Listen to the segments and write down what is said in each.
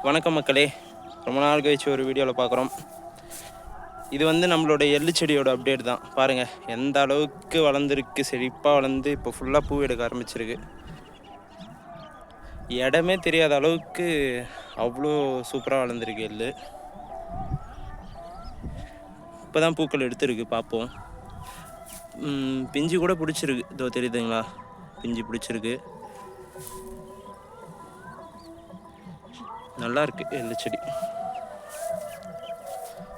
வணக்கம் மக்களே, ரொம்ப நாள் கழிச்சு ஒரு வீடியோவில் பார்க்குறோம். இது வந்து நம்மளோட எள்ளு செடியோட அப்டேட் தான். பாருங்கள் எந்த அளவுக்கு வளர்ந்துருக்கு, செழிப்பாக வளர்ந்து இப்போ ஃபுல்லாக பூ எடுக்க ஆரம்பிச்சிருக்கு. இடமே தெரியாத அளவுக்கு அவ்வளோ சூப்பராக வளர்ந்துருக்கு எள்ளு. இப்போ தான் பூக்கள் எடுத்துருக்கு, பார்ப்போம். பிஞ்சு கூட பிடிச்சிருக்கு, இதோ தெரியுதுங்களா, பிஞ்சு பிடிச்சிருக்கு. நல்லா இருக்கு எள்ளு செடி.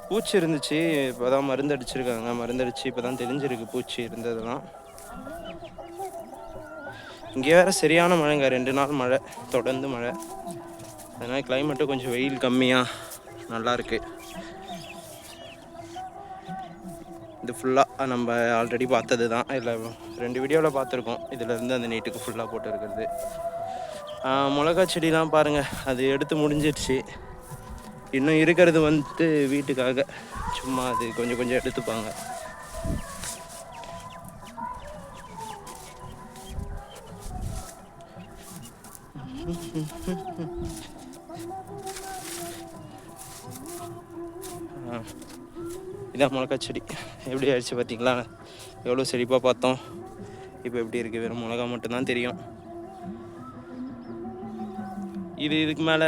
பூச்சி இருந்துச்சு, இப்போ தான் மருந்து அடிச்சிருக்காங்க. மருந்தடிச்சு இப்போ தான் தெரிஞ்சிருக்கு பூச்சி இருந்ததுலாம். இங்கே வேறு சரியான மழைங்க, 2 நாள் மழை, தொடர்ந்து மழை. அதனால் கிளைமேட்டும் கொஞ்சம் வெயில் கம்மியாக நல்லாயிருக்கு. இது ஃபுல்லாக நம்ம ஆல்ரெடி பார்த்தது தான். இதில் 2 வீடியோவில் பார்த்துருக்கோம். இதிலேருந்து அந்த நீட்டுக்கு ஃபுல்லாக போட்டு இருக்கிறது. மிளகா செடிலாம் பாருங்கள், அது எடுத்து முடிஞ்சிடுச்சு. இன்னும் இருக்கிறது வந்து வீட்டுக்காக, சும்மா அது கொஞ்சம் கொஞ்சம் எடுத்துப்பாங்க. இதான் மிளகா செடி எப்படி ஆயிடுச்சு பார்த்தீங்களா? எவ்வளோ செழிப்பாக பார்த்தோம், இப்போ எப்படி இருக்குது? வெறும் மிளகா மட்டும்தான் தெரியும். இதுக்கு மேலே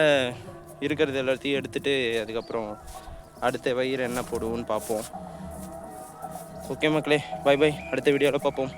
இருக்கிறது எல்லாத்தையும் எடுத்துகிட்டு அதுக்கப்புறம் அடுத்த வயிறு என்ன போடுவோன்னு பார்ப்போம். ஓகே மக்களே, பை பை. அடுத்த வீடியோவில் பார்ப்போம்.